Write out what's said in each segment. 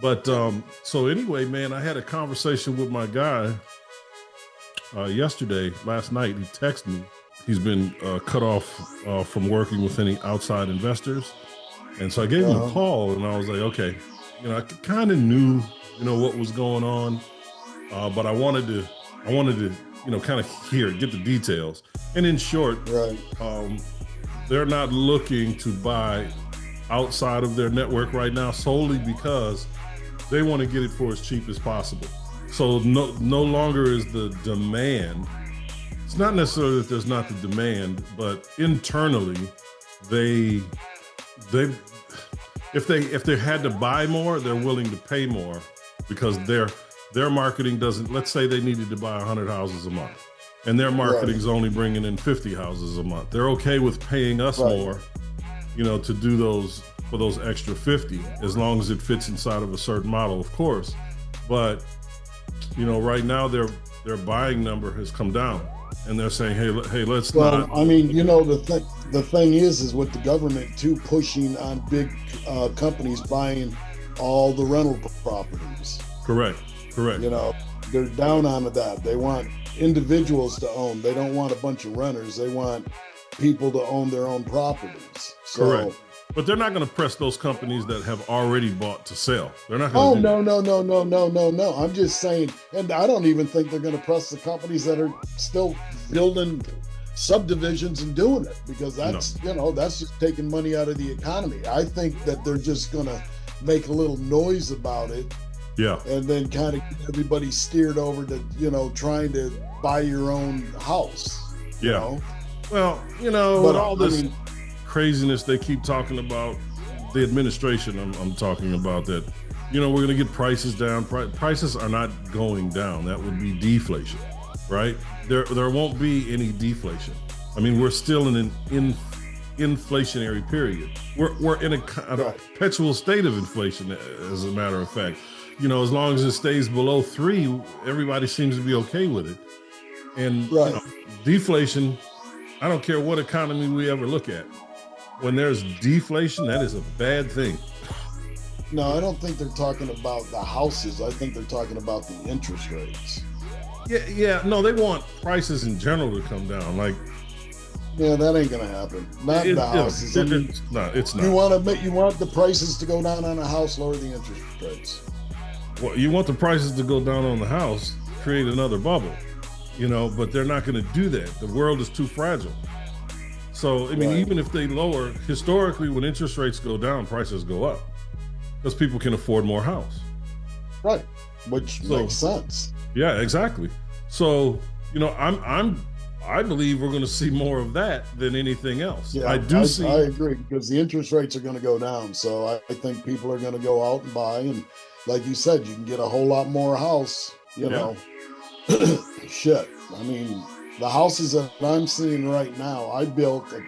But so anyway, man, I had a conversation with my guy last night. He texted me. He's been cut off from working with any outside investors. And so I gave him a call and I was like, okay, I kind of knew, what was going on. But I wanted to, kind of get the details. And in short, they're not looking to buy outside of their network right now solely because they want to get it for as cheap as possible. So no longer is the demand. It's not necessarily that there's not the demand, but internally, if they had to buy more, they're willing to pay more because their marketing doesn't. Let's say they needed to buy 100 houses a month, and their marketing's only bringing in 50 houses a month. They're okay with paying us more, to do those for those extra 50, as long as it fits inside of a certain model, of course. But right now their buying number has come down, and they're saying, hey, let's not. I mean, the thing is with the government too pushing on big companies buying all the rental properties. Correct. They're down on that. They want individuals to own. They don't want a bunch of renters. They want people to own their own properties. So, correct. But they're not going to press those companies that have already bought to sell. They're not going to. No. I'm just saying, and I don't even think they're going to press the companies that are still building subdivisions and doing it, because that's just taking money out of the economy. I think that they're just going to make a little noise about it. Yeah. And then kind of get everybody steered over to, trying to buy your own house. Yeah. Well, but all this craziness they keep talking about, the administration I'm talking about, that, we're going to get prices down. Prices are not going down. That would be deflation, right? There won't be any deflation. I mean, we're still in an inflationary period. We're in a perpetual state of inflation, as a matter of fact. As long as it stays below 3, everybody seems to be okay with it. And deflation, I don't care what economy we ever look at. When there's deflation, that is a bad thing. No, I don't think they're talking about the houses. I think they're talking about the interest rates. Yeah. No, they want prices in general to come down. Yeah, that ain't gonna happen. Not the houses. It's not. You want the prices to go down on a house, lower the interest rates. Well, you want the prices to go down on the house, create another bubble, but they're not going to do that. The world is too fragile. So, I mean, even if they lower, historically, when interest rates go down, prices go up because people can afford more house. Right. Which makes sense. Yeah, exactly. So, I believe we're going to see more of that than anything else. Yeah, I agree, because the interest rates are going to go down. So I think people are going to go out and buy, and like you said, you can get a whole lot more house, Shit. I mean, the houses that I'm seeing right now, I built a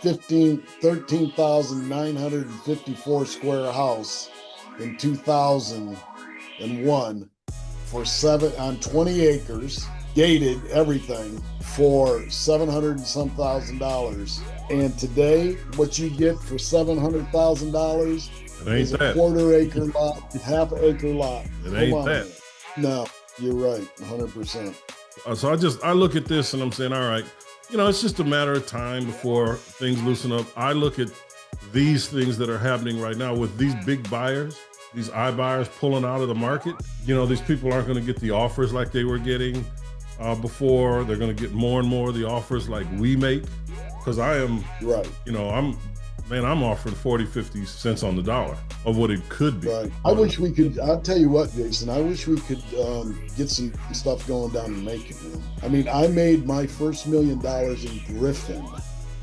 13,954 square house in 2001 on 20 acres, gated, everything, for $700 and some thousand. And today, what you get for $700,000 is a quarter acre lot, half acre lot. It ain't that. No, you're right, 100%. So I look at this and I'm saying, all right, it's just a matter of time before things loosen up. I look at these things that are happening right now with these big buyers, these iBuyers pulling out of the market. These people aren't going to get the offers like they were getting before. They're going to get more and more of the offers like we make, because I am, I'm offering 40, 50 cents on the dollar of what it could be. Right. I wish we could, I'll tell you what, Jason, I wish we could get some stuff going down in Macon, man. I mean, I made my first $1 million in Griffin.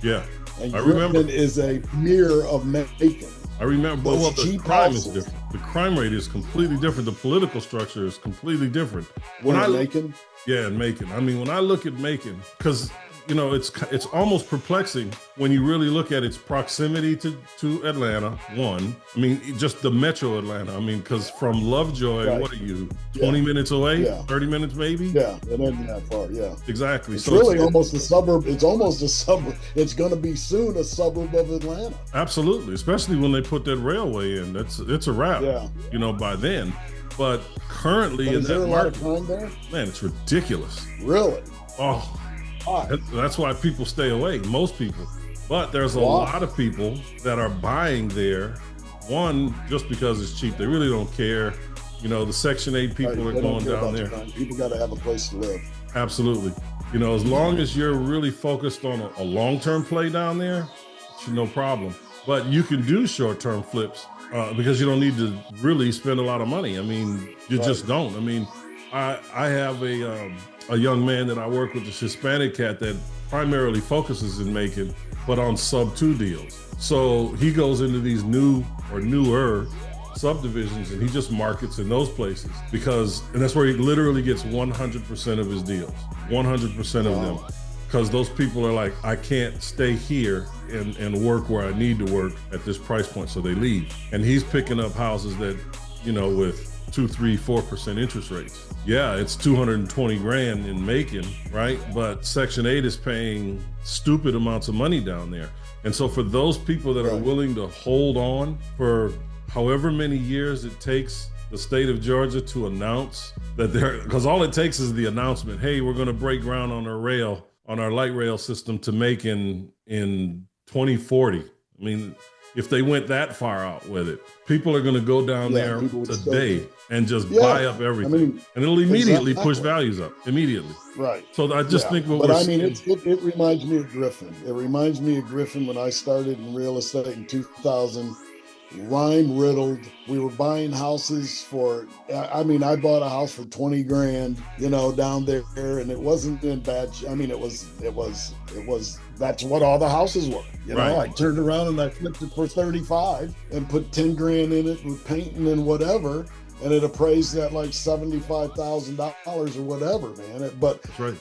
Yeah. And Griffin is a mirror of Macon. I remember, well, the crime is different. The crime rate is completely different. The political structure is completely different. Macon? Yeah, in Macon. I mean, when I look at Macon, because it's almost perplexing when you really look at its proximity to Atlanta. One, I mean, just the metro Atlanta. I mean, because from Lovejoy, right. What are you, 20 minutes away? Yeah. 30 minutes maybe? Yeah, it isn't that far, yeah. Exactly. It's really almost a suburb. It's almost a suburb. It's going to be soon a suburb of Atlanta. Absolutely, especially when they put that railway in. It's a wrap, by then. But currently in that market, a lot of crime there? Man, it's ridiculous. Really? Oh, that's why people stay away, most people. But there's a lot of people that are buying there, one, just because it's cheap. They really don't care. The Section 8 people are going down there. People got to have a place to live. Absolutely. As long as you're really focused on a long-term play down there, it's no problem. But you can do short-term flips because you don't need to really spend a lot of money. I mean, you just don't. I mean, I have a young man that I work with, this Hispanic cat that primarily focuses in Macon, but on sub-2 deals. So he goes into these new or newer subdivisions and he just markets in those places and that's where he literally gets 100% of his deals, 100% of them. Because those people are like, I can't stay here and work where I need to work at this price point, so they leave. And he's picking up houses that, with 2, 3, 4% interest rates. Yeah, it's 220 grand in Macon, right? But Section 8 is paying stupid amounts of money down there. And so for those people that are willing to hold on for however many years it takes the state of Georgia to announce that because all it takes is the announcement, hey, we're going to break ground on our light rail system to Macon in 2040. I mean, if they went that far out with it, people are going to go down there today and just buy up everything. And it'll immediately push values up immediately. Right. So I just think it reminds me of Griffin. It reminds me of Griffin when I started in real estate in 2000. Rhyme riddled. We were buying houses for, I bought a house for 20 grand, down there, and it wasn't in bad. It was, that's what all the houses were. I turned around and I flipped it for 35 and put 10 grand in it with painting and whatever. And it appraised at like $75,000 or whatever, man.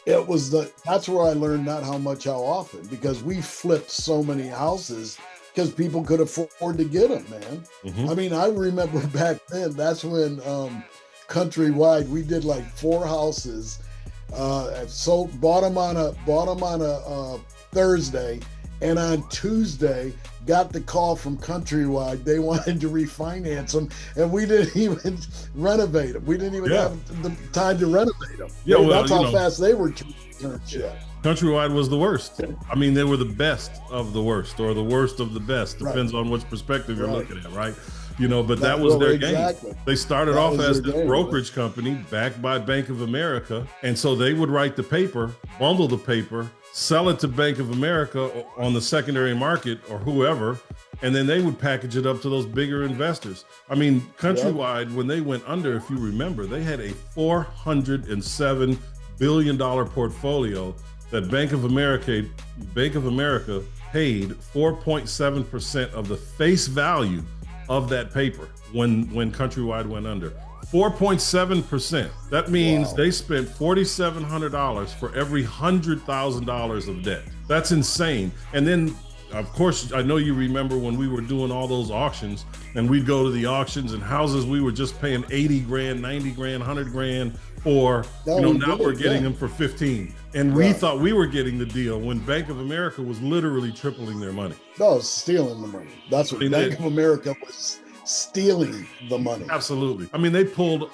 It was that's where I learned how often, because we flipped so many houses because people could afford to get them, man. Mm-hmm. I remember back then, that's when Countrywide, we did like 4 houses. So bought them on a Thursday, and on Tuesday, got the call from Countrywide. They wanted to refinance them, and we didn't even renovate them. We didn't even have the time to renovate them. Yeah, that's how fast they were turning shit. Countrywide was the worst. They were the best of the worst, or the worst of the best. Depends on which perspective you're looking at, right? But that was their game. They started off as this brokerage company backed by Bank of America. And so they would write the paper, bundle the paper, sell it to Bank of America on the secondary market or whoever, and then they would package it up to those bigger investors. Countrywide, when they went under, if you remember, they had a $407 billion portfolio that Bank of America paid 4.7% of the face value of that paper when Countrywide went under. 4.7%. That means they spent $4,700 for every $100,000 of debt. That's insane. And then, of course, I know you remember when we were doing all those auctions, and we'd go to the auctions and houses we were just paying 80 grand, 90 grand, 100 grand for, now we're getting them for 15. And we thought we were getting the deal when Bank of America was literally tripling their money. No, stealing the money. That's what Bank of America was, stealing the money. Absolutely. They pulled,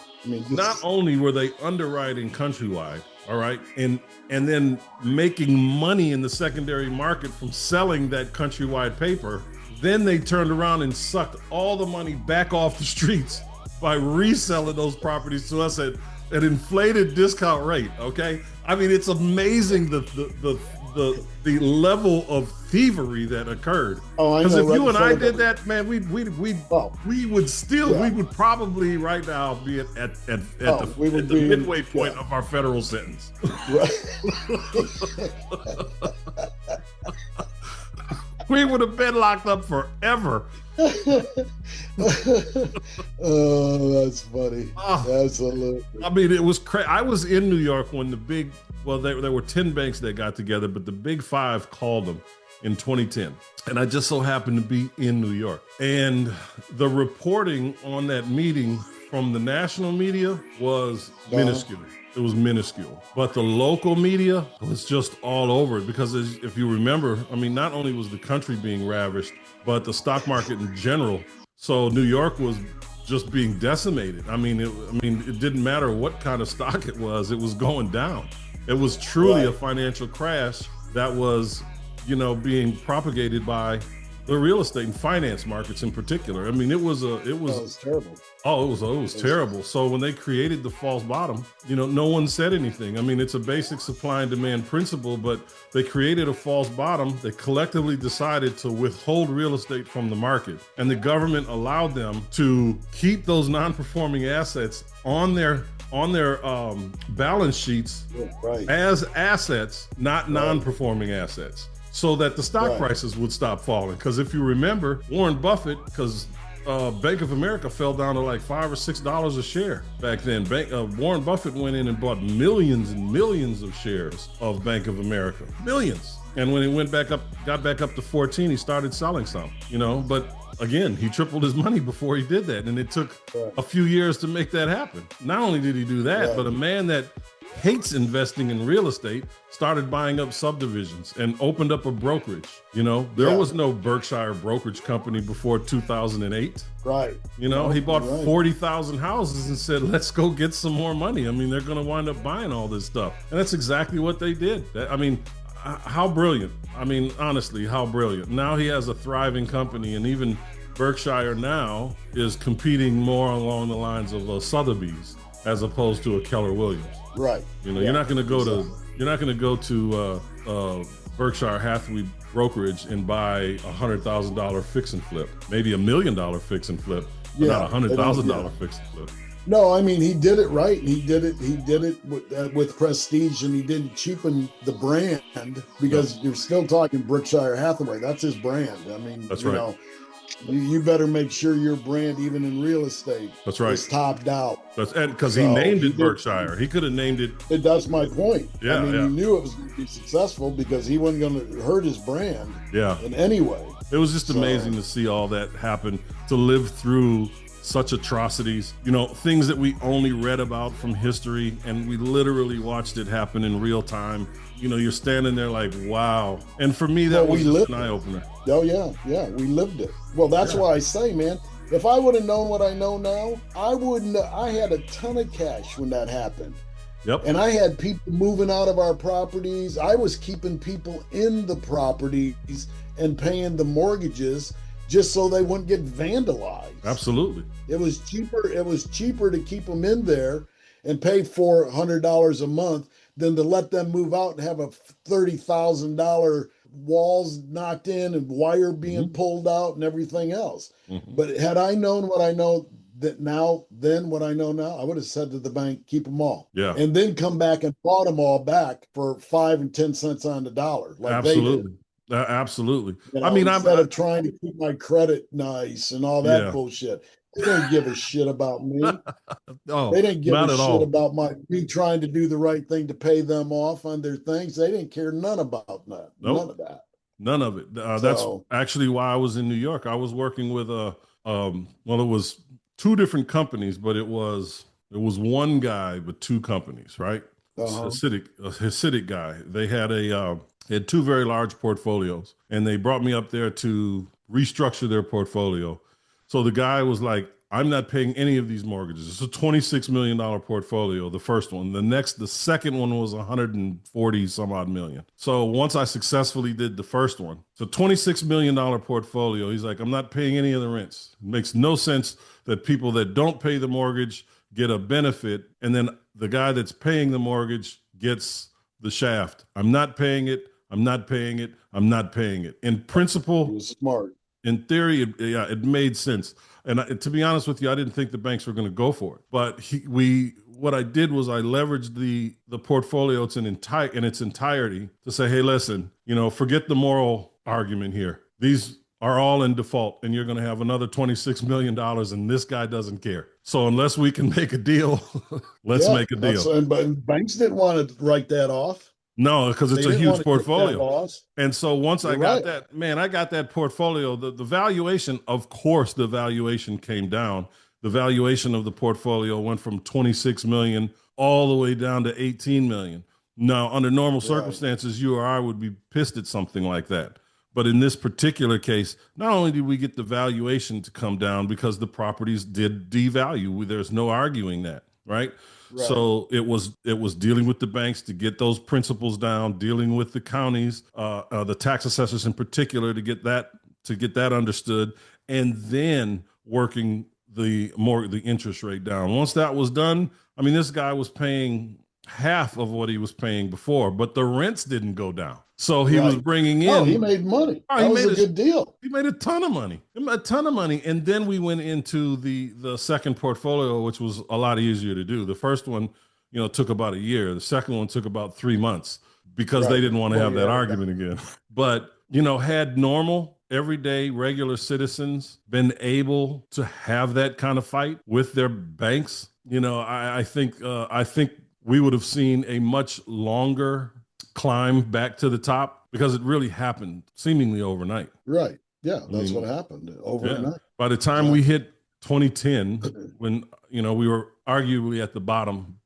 not only were they underwriting Countrywide, all right, and then making money in the secondary market from selling that Countrywide paper, then they turned around and sucked all the money back off the streets by reselling those properties to us at an inflated discount rate, okay? It's amazing the level of thievery that occurred. Because if you and I did that, man, we would probably right now be at the midway point of our federal sentence. We would have been locked up forever. Oh, that's funny. Absolutely. It was crazy. I was in New York when the big well, there were 10 banks that got together, but the big five called them in 2010. And I just so happened to be in New York. And the reporting on that meeting from the national media was minuscule. It was minuscule. But the local media was just all over it because if you remember, I mean, not only was the country being ravished, but the stock market in general. So New York was just being decimated. I mean, it didn't matter what kind of stock it was going down. It was truly a financial crash that was, being propagated by the real estate and finance markets in particular. I mean, it was terrible. Oh, it was terrible. So when they created the false bottom, no one said anything. I mean, it's a basic supply and demand principle, but they created a false bottom. They collectively decided to withhold real estate from the market, and the government allowed them to keep those non-performing assets on their balance sheets as assets, not non-performing assets, so that the stock prices would stop falling. Because if you remember, Warren Buffett, because Bank of America fell down to like $5 or $6 a share back then. Warren Buffett went in and bought millions and millions of shares of Bank of America, millions. And when it got back up to 14, he started selling some, but again, he tripled his money before he did that. And it took a few years to make that happen. Not only did he do that, but a man that hates investing in real estate started buying up subdivisions and opened up a brokerage. There was no Berkshire brokerage company before 2008. Right. He bought 40,000 houses and said, let's go get some more money. I mean, they're going to wind up buying all this stuff. And that's exactly what they did. How brilliant. I mean, honestly, how brilliant. Now he has a thriving company, and even Berkshire now is competing more along the lines of a Sotheby's as opposed to a Keller Williams. Right. You're not going to go to Berkshire Hathaway brokerage and buy $100,000 fix and flip, maybe $1 million fix and flip, but not $100,000 fix and flip. No, I mean, he did it right. He did it with prestige, and he didn't cheapen the brand because you're still talking Berkshire Hathaway. That's his brand. I mean, that's right. You better make sure your brand, even in real estate, is topped out. Because he named it Berkshire. He could have named it. That's my point. Yeah, he knew it was going to be successful because he wasn't going to hurt his brand in any way. It was just amazing to see all that happen, to live through such atrocities, things that we only read about from history, and we literally watched it happen in real time. You're standing there like, wow. And for me, that was just an eye-opener. Oh, yeah, we lived it. Well, that's why I say, man, if I would have known what I know now, I had a ton of cash when that happened. Yep. And I had people moving out of our properties. I was keeping people in the properties and paying the mortgages just so they wouldn't get vandalized. Absolutely. It was cheaper to keep them in there and pay $400 a month than to let them move out and have a $30,000 walls knocked in and wire being pulled out and everything else. But had I known what I know what I know now, I would have said to the bank, keep them all. Yeah. And then come back and bought them all back for 5 and 10 cents on the dollar. Like absolutely. Absolutely. Instead of trying to keep my credit nice and all that bullshit. They didn't give a shit about me. They didn't give a shit about me trying to do the right thing to pay them off on their things. They didn't care none about that. Nope. None of that. None of it. That's actually why I was in New York. I was working with it was two different companies, but it was one guy with two companies, right? A Hasidic guy. They had two very large portfolios, and they brought me up there to restructure their portfolio. So the guy was like, I'm not paying any of these mortgages. It's a $26 million portfolio, the first one. The second one was 140 some odd million. So once I successfully did the first one, it's a $26 million portfolio. He's like, I'm not paying any of the rents. It makes no sense that people that don't pay the mortgage get a benefit, and then the guy that's paying the mortgage gets the shaft. I'm not paying it. I'm not paying it. I'm not paying it. In principle, he was smart. In theory, it made sense. And to be honest with you, I didn't think the banks were going to go for it. But what I did was I leveraged the portfolio in its entirety to say, hey, listen, forget the moral argument here. These are all in default, and you're going to have another $26 million, and this guy doesn't care. So unless we can make a deal, let's make a deal. But banks didn't want to write that off. No, because it's a huge portfolio. And so once I got that, man, I got that portfolio. The valuation, of course, the valuation came down. The valuation of the portfolio went from 26 million all the way down to 18 million. Now, under normal circumstances, you or I would be pissed at something like that. But in this particular case, not only did we get the valuation to come down because the properties did devalue, there's no arguing that, right? So it was dealing with the banks to get those principles down, dealing with the counties, the tax assessors in particular, to get that understood, and then working the interest rate down. Once that was done, I mean, this guy was paying half of what he was paying before, but the rents didn't go down. So he was bringing in. Oh, he made money. That was a good deal. He made a ton of money. And then we went into the second portfolio, which was a lot easier to do. The first one, took about a year. The second one took about 3 months because they didn't want to have that argument again. But, had normal, everyday, regular citizens been able to have that kind of fight with their banks, I think we would have seen a much longer climb back to the top, because it really happened seemingly overnight. Right. Yeah, that's what happened overnight. Yeah. By the time we hit 2010, when we were arguably at the bottom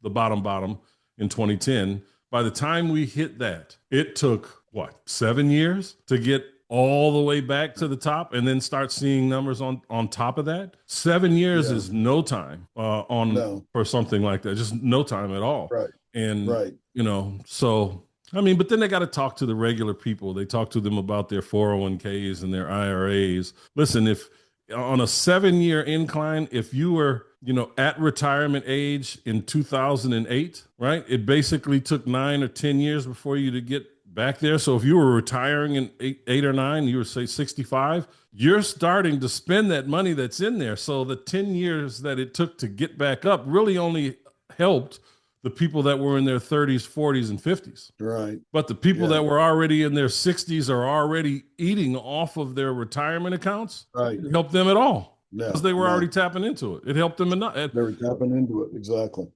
in 2010, by the time we hit that, it took 7 years to get all the way back to the top and then start seeing numbers on top of that. 7 years is no time for something like that. Just no time at all. Right. And so I mean, but then they got to talk to the regular people. They talk to them about their 401ks and their IRAs. Listen, if on a 7-year incline, if you were, at retirement age in 2008, right, it basically took 9 or 10 years before you to get back there. So if you were retiring in eight or nine, you were, say, 65, you're starting to spend that money that's in there. So the 10 years that it took to get back up really only helped the people that were in their 30s, 40s, and 50s. Right. But the people that were already in their 60s are already eating off of their retirement accounts. Right. It helped them at all. Because they were already tapping into it. It helped them enough. They were tapping into it, exactly.